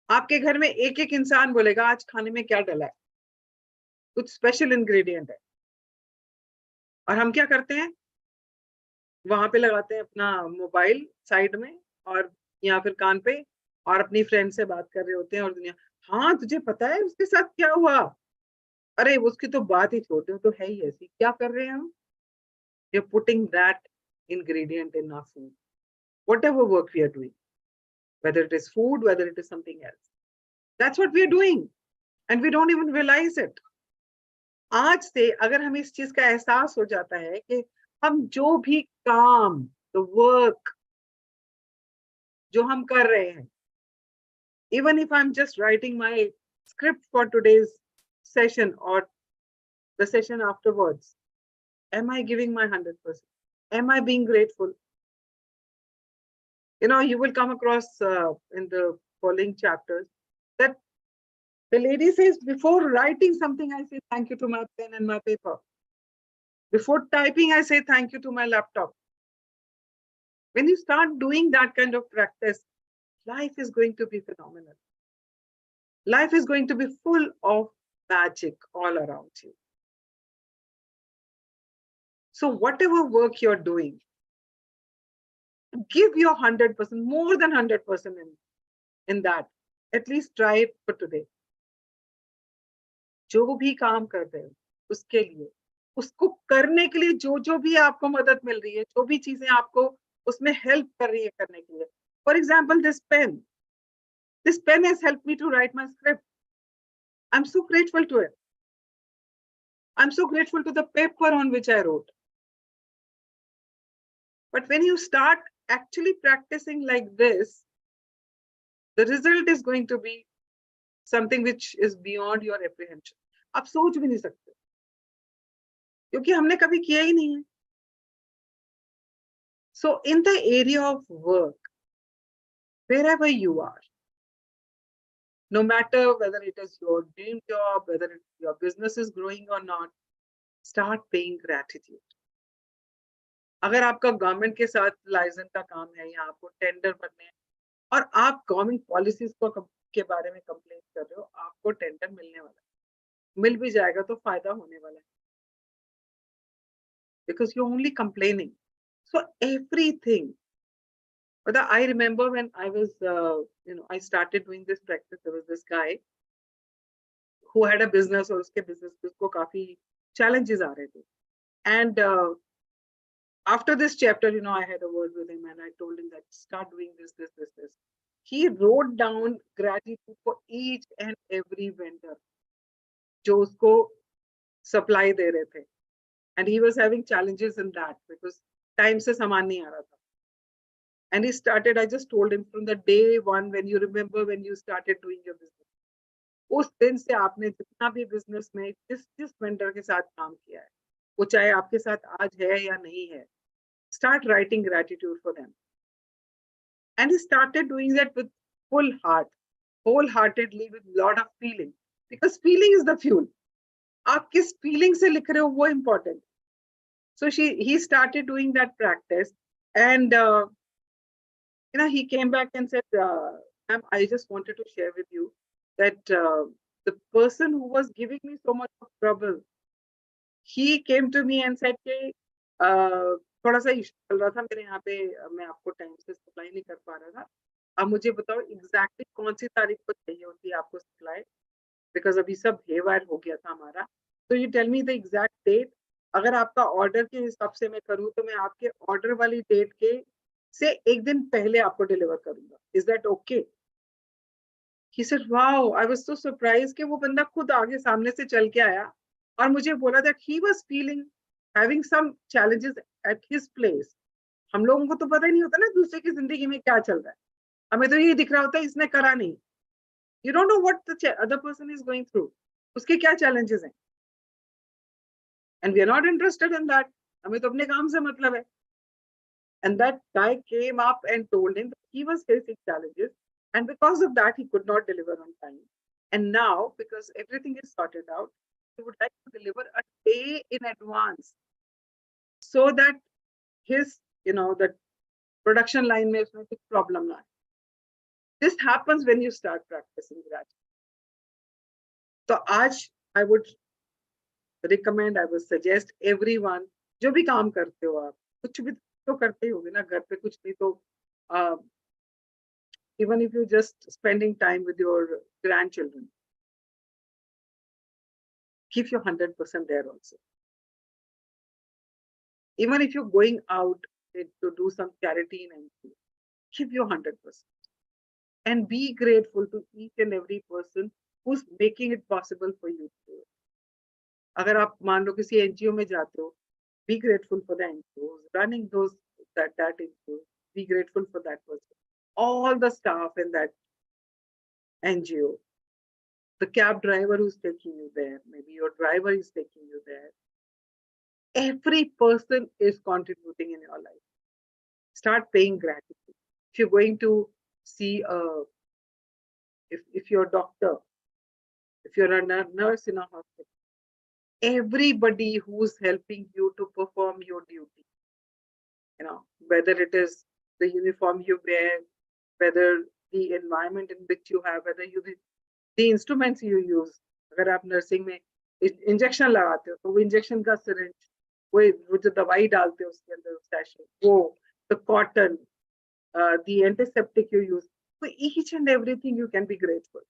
आपके घर में एक इंसान बोलेगा आज खाने में क्या डला है, कुछ स्पेशल इंग्रेडिएंट है, और हम क्या करते हैं, वहां पे लगाते हैं अपना मोबाइल साइड में और या फिर कान पे, और अपनी फ्रेंड से बात कर रहे होते हैं, और दुनिया, हाँ तुझे पता है उसके साथ क्या हुआ? अरे उसकी तो बात ही छोड़ दो, तो है ही ऐसी. क्या कर रहे हैं हम? We are putting that ingredient in our food, whatever work we are doing, whether it is food, whether it is something else. That's what we are doing, and we don't even realize it. आज से अगर हमें इस चीज का एहसास हो जाता है कि हम जो भी काम, द वर्क जो हम कर रहे हैं, even if I'm just writing my script for today's session or the session afterwards, am I giving my 100%? Am I being grateful? You know, you will come across in the following chapters that the lady says, before writing something, I say thank you to my pen and my paper. Before typing, I say thank you to my laptop. When you start doing that kind of practice, life is going to be phenomenal. Life is going to be full of magic all around you. So whatever work you're doing, give your 100%, more than 100% in that. At least try it for today. जो भी काम कर रहे हो उसके लिए, उसको करने के लिए जो भी आपको मदद मिल रही है, जो भी चीजें आपको उसमें हेल्प कर रही है करने के लिए. For example this pen has helped me to write my script. I'm so grateful to it. I'm so grateful to the paper on which I wrote. But when you start actually practicing like this, the result is going to be something which is beyond your apprehension. आप सोच भी नहीं सकते क्योंकि हमने कभी किया ही नहीं है. So in the area of work, wherever you are, no matter whether it is your dream job, whether your business is growing or not, start paying gratitude. अगर आपका गवर्नमेंट के साथ लाइसेंस का काम है या आपको टेंडर भरने हैं और आप गवर्नमेंट पॉलिसीज के बारे में कंप्लेन कर रहे हो, आपको टेंडर मिलने वाला है. मिल भी जाएगा तो फायदा होने वाला है. Because you're only complaining. So everything. But I remember when I was, I started doing this practice. There was this guy who had a business, और उसके business पे उसको काफी challenges आ रहे थे. And after this chapter, I had a word with him and I told him that start doing this. He wrote down gratitude for each and every vendor जो उसको supply दे रहे थे. And he was having challenges in that because time से सामान नहीं आ रहा था. And he started, I just told him from the day one, when you remember when you started doing your business, उस दिन से आपने जितना भी business में जिस vendor के साथ काम किया है, वो चाहे आपके साथ आज है या नहीं है, start writing gratitude for them. And he started doing that with full heart, wholeheartedly, with lot of feeling, because feeling is the fuel. आप किस feeling से लिख रहे हो वो important. So he started doing that practice, and he came back and said, "Ma'am, I just wanted to share with you that the person who was giving me so much of trouble, he came to me and said कि थोड़ा सा issue चल रहा था मेरे यहाँ पे, मैं आपको टाइम से सप्लाई नहीं कर पा रहा था. अब मुझे बताओ एग्जैक्टली कौन सी तारीख को चाहिए होती है आपको सप्लाई, बिकॉज अभी सब हेवायर हो गया था हमारा. तो you tell me the exact date. अगर आपका ऑर्डर के हिसाब से मैं करूँ तो मैं आपके ऑर्डर वाली डेट के से एक दिन पहले आपको डिलीवर करूंगा. Is that okay?" He said, "Wow, I was so surprised कि वो बंदा खुद आगे सामने से चल के आया और मुझे बोला that he was having some challenges at his place." हम लोगों को तो पता ही नहीं होता ना दूसरे की जिंदगी में क्या चल रहा है. हमें तो ये दिख रहा होता है इसने करा नहीं. You don't know what the other person is going through. उसके क्या challenges हैं. And we are not interested in that. हमें तो अपने काम से मतलब है. And that guy came up and told him that he was facing challenges, and because of that, he could not deliver on time. And now, because everything is sorted out, he would like to deliver a day in advance so that his, the production line may have a problem. This happens when you start practicing gratitude. So, आज I would recommend, I would suggest everyone, जो भी काम करते हो आप, कुछ भी तो करते ही होगे ना घर पे, कुछ नहीं तो even if you're just spending time with your grandchildren, give your 100% there also. Even if you're going out to do some charity, give your 100%. And be grateful to each and every person who's making it possible for you to do it. अगर आप मान लो किसी NGO में जाते हो, be grateful for the NGOs running those that NGO. Be grateful for that person. All the staff in that NGO, the cab driver who's taking you there, maybe your driver is taking you there. Every person is contributing in your life. Start paying gratitude. If you're going to see if you're a doctor, if you're a nurse in a hospital, everybody who's helping you to perform your duty, whether it is the uniform you wear, whether the environment in which you have, whether the instruments you use. अगर आप nursing में injection लगाते हो तो वो injection का syringe, वो जो दवाई डालते हो उसके अंदर सैशे, वो the cotton, the antiseptic you use, for each and everything you can be grateful.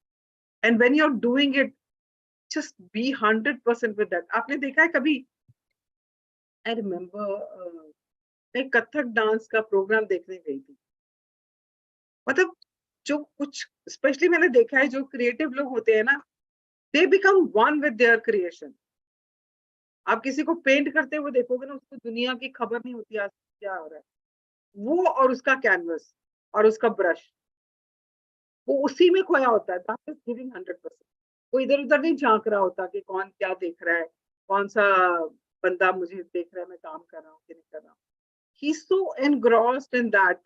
And when you're doing it, just be 100% with that. आपने देखा है कभी? I remember मैं कथक डांस का प्रोग्राम देखने गई थी. मतलब जो कुछ स्पेशली मैंने देखा है, जो क्रिएटिव लोग होते हैं ना, they become one with their creation. आप किसी को पेंट करते हुए देखोगे ना, उसको दुनिया की खबर नहीं होती आज क्या हो रहा है. वो और उसका कैनवस और उसका ब्रश, वो उसी में खोया होता है. That is giving 100%. वो इधर उधर नहीं झांक रहा होता कि कौन क्या देख रहा है, कौन सा बंदा मुझे देख रहा है, मैं काम कर रहा हूँ कि नहीं कर रहा हूँ. He's so engrossed in that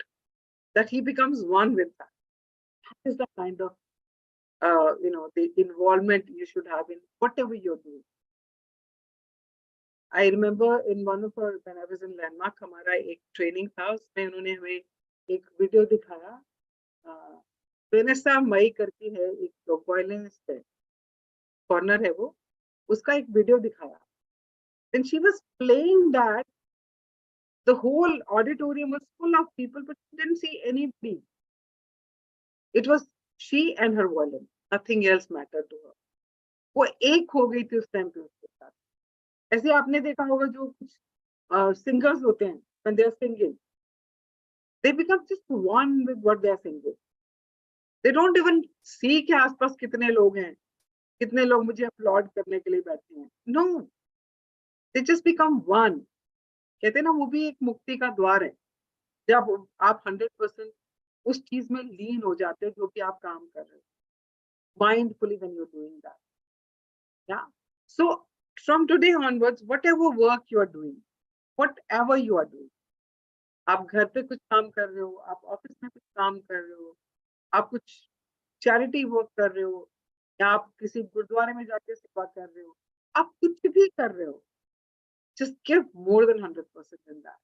he becomes one with that. That is the kind of the involvement you should have in whatever you're doing. I remember in one of our, when I was in Landmark, हमारा एक training था, उसमें उन्होंने हमें एक video दिखाया. Vanessa मई करती है, एक वॉयलिनिस्ट है, कॉर्नर है वो, उसका एक वीडियो दिखाया. When she was playing that, the whole auditorium was full of people, but she didn't see anybody. It was she and her violin. Nothing else mattered to her. वो एक हो गई थी उस टाइम पे उसके साथ. ऐसे आपने देखा होगा जो कुछ सिंगर्स होते हैं, when they are singing, they become just one with what they are singing. They don't even see कि आसपास कितने लोग हैं, कितने लोग मुझे अपलॉड करने के लिए बैठे हैं. No, they just become one. कहते हैं ना, वो भी एक मुक्ति का द्वार है, जब आप 100% उस चीज में लीन हो जाते हैं जो कि आप काम कर रहे हो. Mindfully when you're doing that. Yeah. So from today onwards, whatever work you are doing, whatever you are doing, आप घर पे कुछ काम कर रहे हो, आप ऑफिस में कुछ काम कर रहे हो, आप कुछ चैरिटी वर्क कर रहे हो, या आप किसी गुरुद्वारे में जाके सेवा कर रहे हो, आप कुछ भी कर रहे हो, just give more than 100% in that.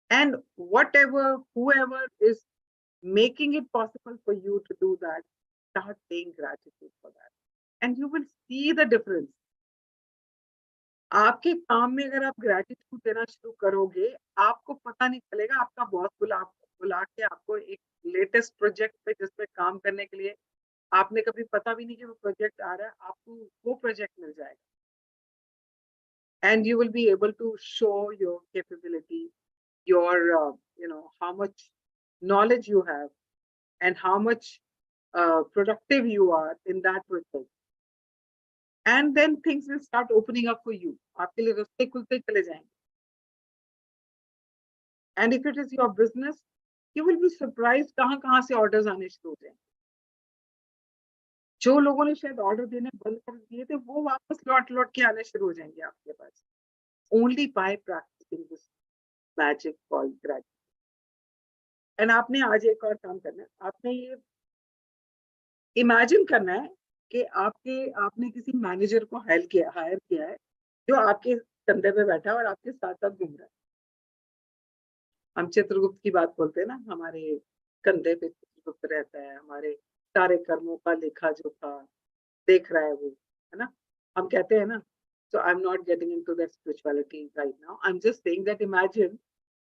And whoever is making it possible for you to do that, start paying gratitude for that. And you will see the difference. आपके काम में अगर आप ग्रेटिट्यूड देना शुरू करोगे, आपको पता नहीं चलेगा. आपका बॉस बुला के आपको एक लेटेस्ट प्रोजेक्ट पे जिसपे काम करने के लिए आपने कभी पता भी नहीं कि वो प्रोजेक्ट आ रहा है, आपको वो प्रोजेक्ट मिल जाएगा. And you will be able to show your capability, your how much knowledge you have, and how much productive you are in that project. And then things will start opening up for you. आपके लिए रास्ते खुलते चले जाएंगे. And if it is your business, you will be surprised कहाँ से orders आने शुरू हो जाएंगे. जो लोगों ने शायद ऑर्डर देने बंद कर दिए थे, वो वापस लौट के आने शुरू हो जाएंगे आपके पास. Only by practicing this magic called gratitude. And आपने आज एक और काम करना है. आपने ये इमेजिन करना है कि आपने किसी मैनेजर को हायर किया है जो आपके कंधे पे बैठा है और आपके साथ साथ घूम रहा है. हम चित्रगुप्त की बात बोलते हैं ना, हमारे कंधे पे चित्रगुप्त रहता है, हमारे सारे कर्मों का लेखा जोखा देख रहा है वो, है ना. हम कहते हैं ना. So I'm not getting into that spirituality right now. I'm just saying that imagine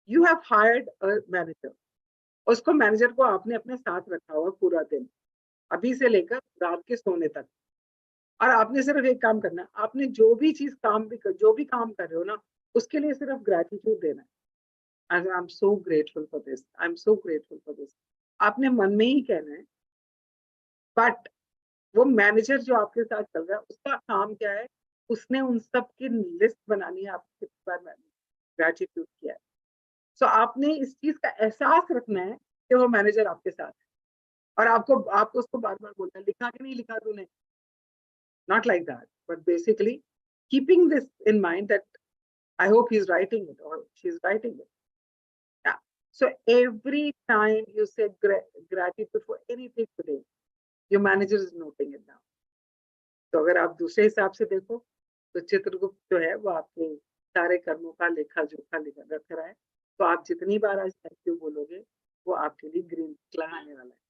you have hired a manager. उसको मैनेजर को आपने अपने साथ रखा हुआ पूरा दिन, अभी से लेकर रात के सोने तक, और आपने सिर्फ एक काम करना है. आपने जो भी काम कर रहे हो ना, उसके लिए सिर्फ ग्रेटिट्यूड देना है. And I'm so grateful for this. I'm so grateful for this. आपने मन में ही कहना है. बट वो मैनेजर जो आपके साथ चल रहा है, उसका काम क्या है उसने उन सब की लिस्ट बनानी है, आपको कितनी बार मैंने ग्रेटिट्यूड किया है। सो आपने इस चीज का एहसास रखना है कि वो मैनेजर आपके साथ है, और आपको उसको बार बार बोलना है, लिखा कि नहीं लिखा तूने, not like that, but basically keeping this in mind that I hope he's writing it or she's writing it. Yeah. So every time you say gratitude for anything today, your manager is noting it down. तो अगर आप दूसरे हिसाब से देखो तो चित्रगुप्त जो है वो आपके सारे कर्मों का लेखा जोखा रख रहा है। तो आप जितनी बार आज थैंक यू बोलोगे वो आपके लिए ग्रीन क्लास आने वाला है।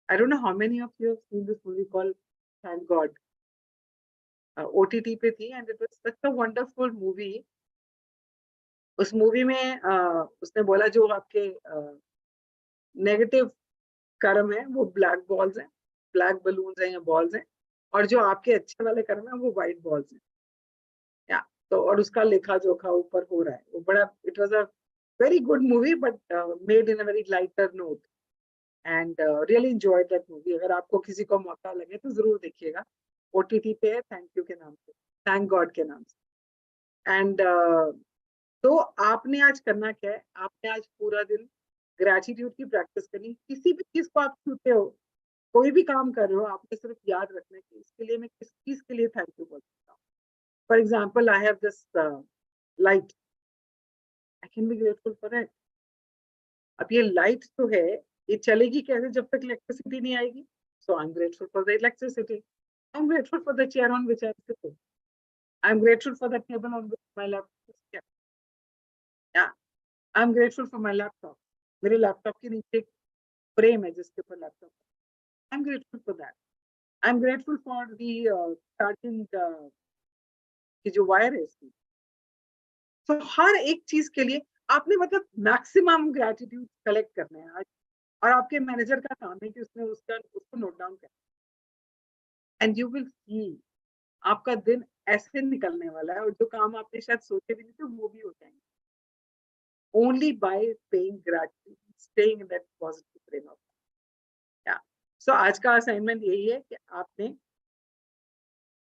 I don't know how many of you have seen this movie called Thank God. OTT पे थी and it was such a wonderful movie. उस मूवी में उसने बोला जो आपके नेगेटिव कर्म है वो ब्लैक बॉल्स हैं, ब्लैक बलून्स हैं या बॉल्स हैं, और जो आपके अच्छे वाले कर्म है वो व्हाइट बॉल्स हैं। या तो और उसका लेखा जोखा ऊपर हो रहा है। वो बड़ा it was a very good movie but made in a very lighter note and really enjoyed that movie. अगर आपको किसी को मौका लगे तो जरूर देखिएगा। ओटीटी पे है, थैंक यू के नाम से, थैंक गॉड के नाम से। एंड तो आपने आज करना क्या है, आपने आज पूरा दिन ग्रेटिट्यूड की प्रैक्टिस करनी। किसी भी चीज को आप छूते हो, कोई भी काम कर रहे हो, आपने सिर्फ याद रखना है कि इसके लिए मैं किस चीज के लिए थैंक यू बोल सकता हूँ। For example I have this light, I can be grateful for that. अब ये लाइट तो है, ये चलेगी कैसे जब तक इलेक्ट्रिसिटी नहीं आएगी? So I am grateful for the electricity. I am grateful for the chair on which I am sitting. I am grateful for the table on which my laptop is kept. या I am grateful for my laptop. मेरे laptop के नीचे एक frame है जिसके ऊपर laptop. I am grateful for that. I am grateful for the charging की जो वायर है इसकी। तो हर एक चीज के लिए आपने मतलब मैक्सिमम ग्रेटिट्यूड कलेक्ट करना है आज, और आपके मैनेजर का काम है कि उसने उसको नोट डाउन करना। एंड यू विल सी आपका दिन ऐसे निकलने वाला है, और जो काम आपने शायद सोचे भी नहीं थे वो भी हो जाएंगे, only by paying gratitude, staying in that positive frame of mind. So आज का असाइनमेंट यही है कि आपने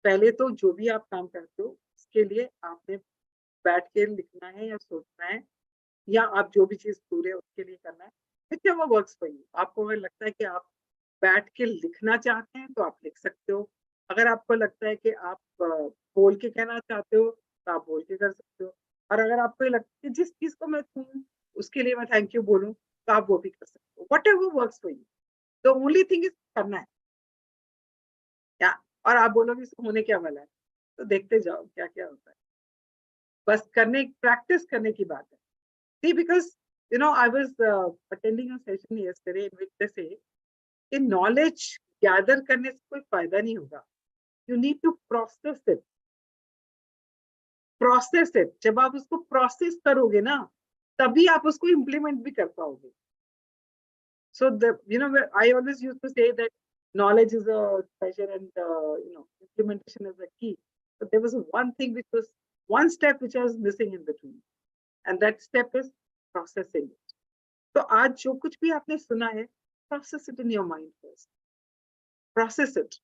पहले तो जो भी आप काम करते हो उसके लिए आपने बैठ के लिखना है या सोचना है, या आप जो भी चीज पूरे उसके लिए करना है। whichever works for you। आपको अगर लगता है कि आप बैठ के लिखना चाहते हैं तो आप लिख सकते हो। अगर आपको लगता है कि आप बोल के कहना चाहते हो तो आप बोल के कर सकते हो। और अगर आपको लगता है जिस चीज को मैं छूऊं उसके लिए मैं थैंक यू बोलूं तो आप वो भी कर सकते हो। What ever works for you, the only thing is करना है। या और आप बोलोगे इसको होने क्या वाला है, तो देखते जाओ क्या क्या होता है। बस करने प्रैक्टिस करने की बात है। See, because I was attending a session yesterday in which they say कि knowledge gather करने से कोई फायदा नहीं होगा। You need to process it. Process it. जब आप उसको process करोगे ना, तभी आप उसको implement भी कर पाओगे। So I always used to say that knowledge is a treasure and implementation is the key. But there was one thing which was one step which I was missing in between, and that step is processing it. तो आज जो कुछ भी आपने सुना है, process it in your mind first. Process it.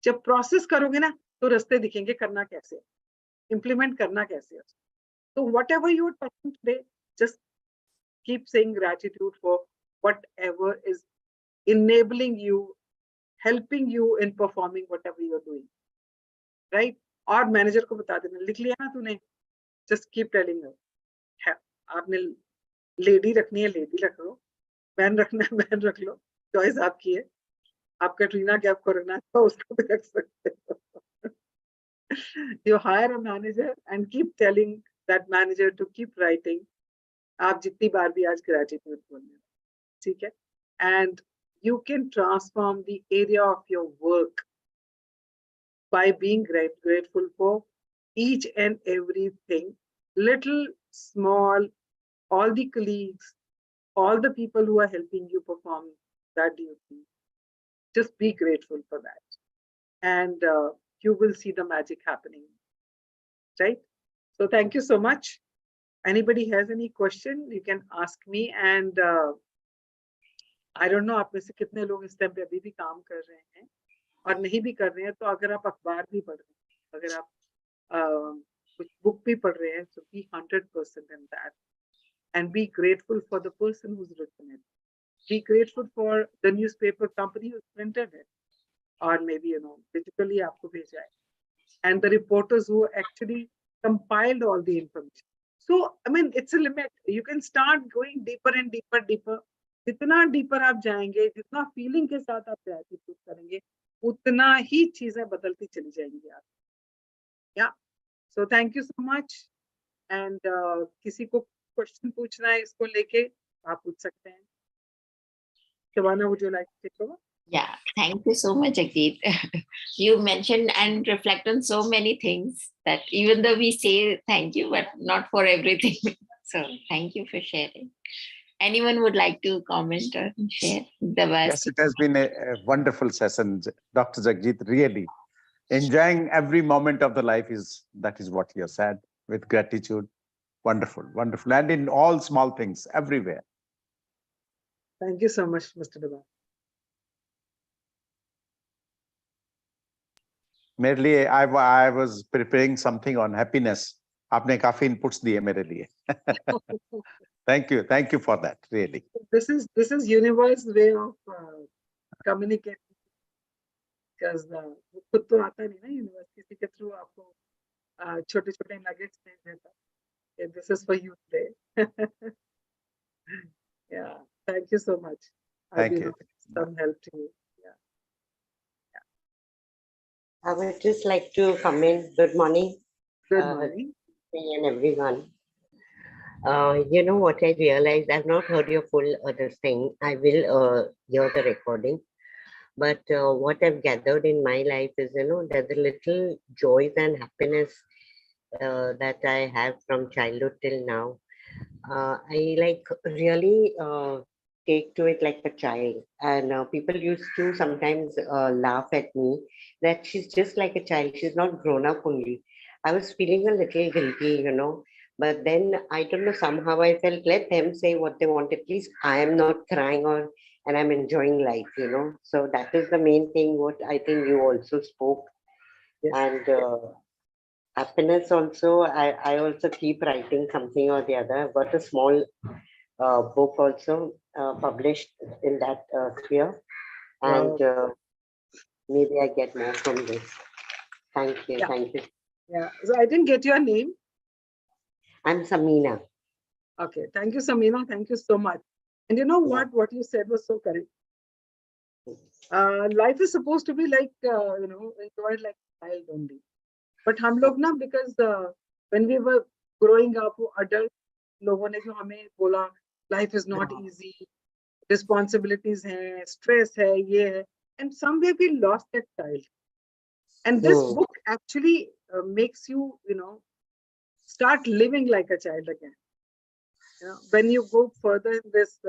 जब process करोगे ना तो रास्ते दिखेंगे करना कैसे, implement करना कैसे। तो whatever you are touching today, just keep saying gratitude for whatever is enabling you, helping you in performing whatever you are doing, right? और मैनेजर को बता देना, लिख लिया ना तूने, just keep telling her, आपने लेडी रखनी है लेडी रख लो, मैन रखना है मैन रख लो, चॉइस आपकी है। आप कैटरीना कैफ को रखना है तो उसको भी रख सकते हो। You hire a manager and keep telling that manager to keep writing. आप जितनी बार भी आज ग्रेटिट्यूड बोलना, ठीक है? And you can transform the area of your work by being grateful for each and everything, little, small, all the colleagues, all the people who are helping you perform that duty. Just be grateful for that, and you will see the magic happening, right? So thank you so much. Anybody has any question, you can ask me, and I don't know आप में से कितने लोग इस time पे अभी भी काम कर रहे हैं और नहीं भी कर रहे हैं, तो अगर आप अखबार भी पढ़ रहे हैं, अगर आप कुछ book भी पढ़ रहे हैं, so be 100% in that, and be grateful for the person who's written it. Be grateful for the newspaper company who printed it, or maybe digitally आपको भेजा है, and the reporters who actually compiled all the information. So I mean, it's a limit. You can start going deeper and deeper, deeper. जितना deeper आप जाएंगे, जितना feeling के साथ आप gratitude करेंगे, उतना ही चीजें बदलती चली जाएंगी आप. Yeah. So thank you so much. And किसी को question पूछना है इसको लेके, आप पूछ सकते हैं. Shavana, would you like to take over? Yeah, thank you so much, Jagjit. You mentioned and reflect on so many things that even though we say thank you, but not for everything. So thank you for sharing. Anyone would like to comment or share? Yes, it has been a wonderful session, Dr. Jagjit. Really enjoying every moment of the life that is what you have said, with gratitude. Wonderful, wonderful, and in all small things, everywhere. Thank you so much, Mr. Deva. मेरे लिए I was preparing something on happiness. आपने काफी inputs दिए मेरे लिए. Thank you for that. Really. This is universe way of communicating, because खुद तो आता नहीं ना universe, किसी के through आपको छोटे-छोटे nuggets दे देता. Okay, this is for you today. Yeah, thank you so much. Thank you. Some help to you. I would just like to comment. Good morning. Good morning. And everyone. You know what I realized? I've not heard your full other thing. I will hear the recording. But what I've gathered in my life is, there's a little joys and happiness that I have from childhood till now. I really take to it like a child, and people used to sometimes laugh at me that she's just like a child, she's not grown up only. I was feeling a little guilty, but then I don't know, somehow I felt, let them say what they want, at least I am not crying and I'm enjoying life, so that is the main thing what I think you also spoke. Yes. And happiness also, I also keep writing something or the other. I've got a small book also published in that sphere, and maybe I get more from this. Thank you. Yeah. Thank you. Yeah, so I didn't get your name. I'm Samina. Okay, thank you, Samina. Thank you so much. And you know what you said was so correct. Life is supposed to be like, enjoyed like a child only. But हम लोग ना, because when we were growing up, adult लोगों ने जो हमें बोला, life is not easy, responsibilities हैं, stress है, ये है, and somewhere we lost that child. And this book actually makes you, start living like a child again. When you go further in this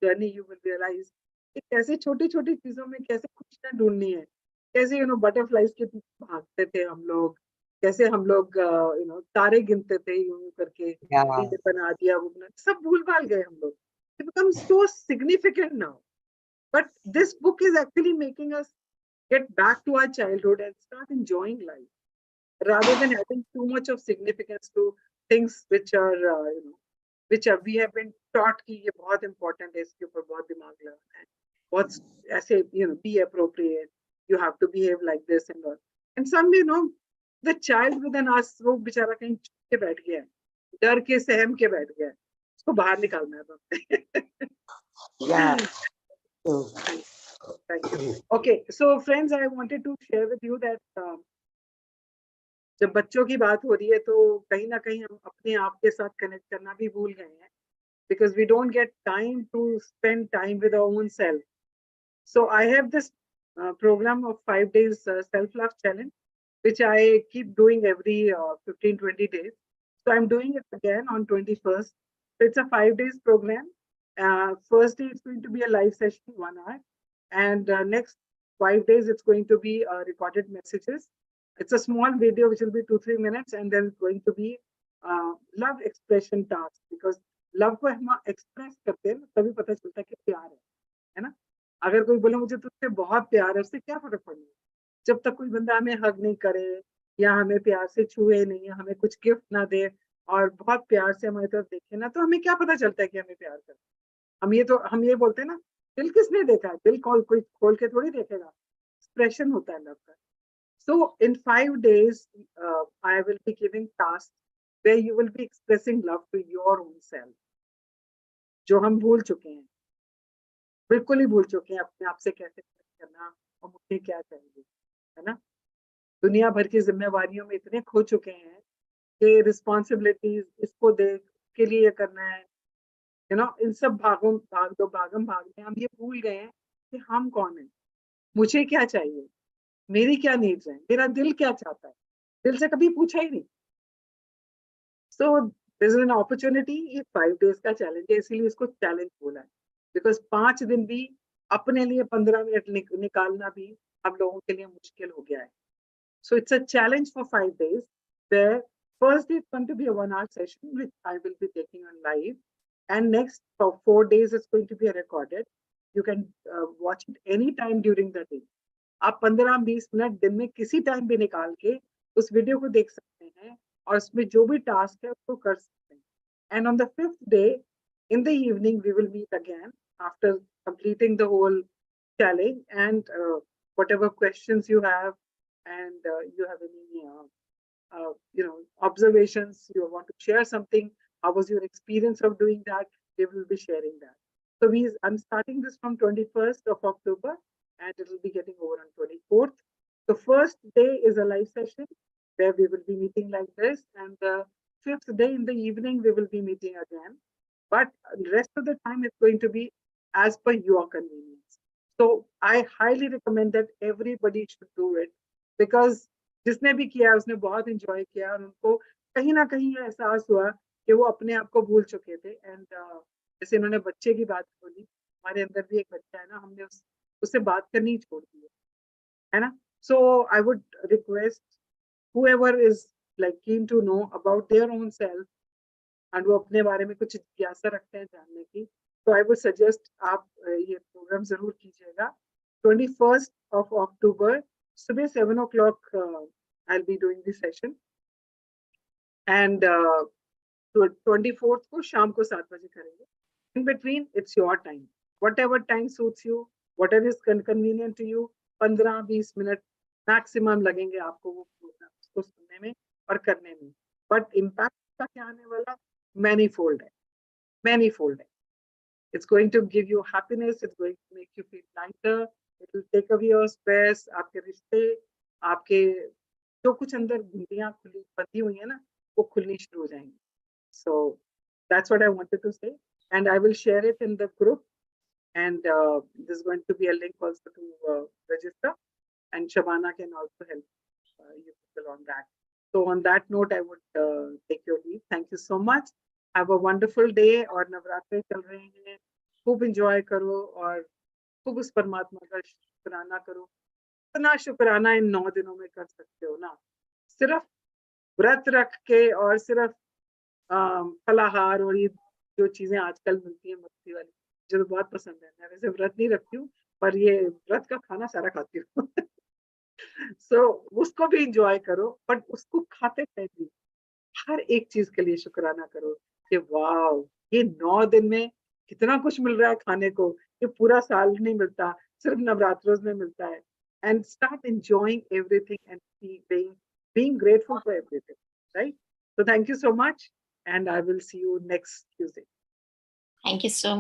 journey, you will realize कि कैसे छोटी-छोटी चीजों में कैसे खुशियां ढूंढनी है, कैसे बटरफ्लाइज के पीछे भागते थे हम लोग, कैसे हम लोग तारे गिनते थे यूं करके, ये बना दिया, वो बना, सब भूल भाल गए हम लोग. It becomes so significant now. But this book is actually making us get back to our childhood and start enjoying life, rather than having too much of significance to things which are, we have been taught कि ये बहुत important है, इसके ऊपर बहुत दिमाग लगाना है, बहुत ऐसे, be appropriate, you have to behave like this and all. And some, the child within us, वो बेचारा कहीं छुप के बैठ गया है, डर के सहम के बैठ गया है, उसको बाहर निकालना है. Yeah. Thank you. Okay, so friends, I wanted to share with you that जब बच्चों की बात हो रही है तो कहीं ना कहीं हम अपने आप के साथ कनेक्ट करना भी भूल गए हैं, because we don't get time to spend time with our own self. So I have this program of 5 days self-love challenge, which I keep doing every 15-20 days. So I'm doing it again on 21st. So it's a 5 days program. First day it's going to be a live session, 1 hour, and next 5 days it's going to be recorded messages. It's a small video which will be 2-3 minutes, and then it's going to be love expression task, because love को हम express करते हैं तभी पता चलता है कि प्यार है ना. अगर कोई बोले मुझे तुझसे बहुत प्यार है, उससे क्या फर्क पड़ेगा जब तक कोई बंदा हमें हग नहीं करे, या हमें प्यार से छुए नहीं, हमें कुछ गिफ्ट ना दे और बहुत प्यार से हमारी तरफ देखे ना, तो हमें क्या पता चलता है कि हमें प्यार करते हैं। हम ये बोलते हैं ना, दिल किसने देखा है, दिल कोई खोल के थोड़ी देखेगा, एक्सप्रेशन होता है लव का। So in 5 days, I will be giving tasks where you will be expressing love to your own self, जो हम भूल चुके हैं, बिल्कुल ही भूल चुके हैं अपने आप से कैसे प्यार करना और मुझे क्या चाहिए, है ना। दुनिया भर की जिम्मेवारियों में इतने खो चुके हैं कि रिस्पॉन्सिबिलिटीज, इसको देख के लिए ये करना है, इन सब भागम भाग में हम ये भूल गए हैं कि हम कौन है, मुझे क्या चाहिए, मेरी क्या नीड्स है, मेरा दिल क्या चाहता है, दिल से कभी पूछा ही नहीं। So this is an opportunity, ये 5 days का चैलेंज है, इसीलिए इसको चैलेंज बोला है, बिकॉज 5 दिन भी अपने लिए 15 मिनट निकालना भी हम लोगों के लिए मुश्किल हो गया है। So it's a challenge for 5 days. Where first day is going to be a 1 hour session, which I will be taking on live, and next for 4 days it's going to be a recorded. You can watch it any time during the day. आप 15-20 minute दिन में किसी time भी निकाल के उस video को देख सकते हैं और उसमें जो भी टास्क है उसको कर सकते हैं। And on the 5th day in the evening we will meet again after completing the whole challenge, and whatever questions you have, and you have any observations, you want to share something, how was your experience of doing that, we will be sharing that. So I'm starting this from 21st of October and it will be getting over on 24th. The first day is a live session where we will be meeting like this, and the 5th day in the evening we will be meeting again, but the rest of the time it's going to be as per your convenience. So I highly recommend that everybody should do it, because जिसने भी किया उसने बहुत enjoy किया और उनको कहीं ना कहीं ये एहसास हुआ कि वो अपने आप को भूल चुके थे। एंड जैसे इन्होंने बच्चे की बात बोली, हमारे अंदर भी एक बच्चा है ना, हमने उससे बात करनी ही छोड़ दी है ना। So I would request whoever is like keen to know about their own self and वो अपने बारे में कुछ जिज्ञासा रखते हैं जानने की, तो आई वुड सजेस्ट आप ये प्रोग्राम जरूर कीजिएगा। 21st of October सुबह 7 o'clock I'll be doing this session, and 24th को शाम को 7 बजे करेंगे। In between it's your time, whatever time suits you, whatever is convenient to you। 15-20 minute maximum लगेंगे आपको वो प्रोग्राम को सुनने में और करने में, बट इम्पैक्ट का क्या आने वाला, मैनीफोल्ड है, मैनीफोल्ड है। It's going to give you happiness, it's going to make you feel lighter, it will take away your stress, आपके रिश्ते, आपके जो कुछ अंदर घुंडियां खुली बंधी हुई है ना, वो खुलनी शुरू हो जाएंगी। So that's what I wanted to say, and I will share it in the group, and there's going to be a link also to register, and Shabana can also help you people on that. So on that note, I would take your leave. Thank you so much. Have a wonderful day। और नवरात्रे चल रहे हैं, खूब enjoy करो और खूब उस परमात्मा का शुक्राना करो। इतना शुक्राना इन 9 दिनों में कर सकते हो ना, सिर्फ व्रत रख के और सिर्फ फलाहार और ये जो चीजें आजकल मिलती है मस्ती वाली, मुझे तो बहुत पसंद है। मैं वैसे व्रत नहीं रखती हूँ, पर ये व्रत का खाना सारा खाती हूँ। सो उसको भी इंजॉय करो, बट उसको खाते टाइम भी हर एक चीज के लिए शुक्राना करो कि वाह, ये 9 दिन में कितना कुछ मिल रहा है खाने को, ये पूरा साल नहीं मिलता, सिर्फ नवरात्रों में मिलता है। And start enjoying everything and being grateful for everything, right? So thank you so much, and I will see you next Tuesday. Thank you so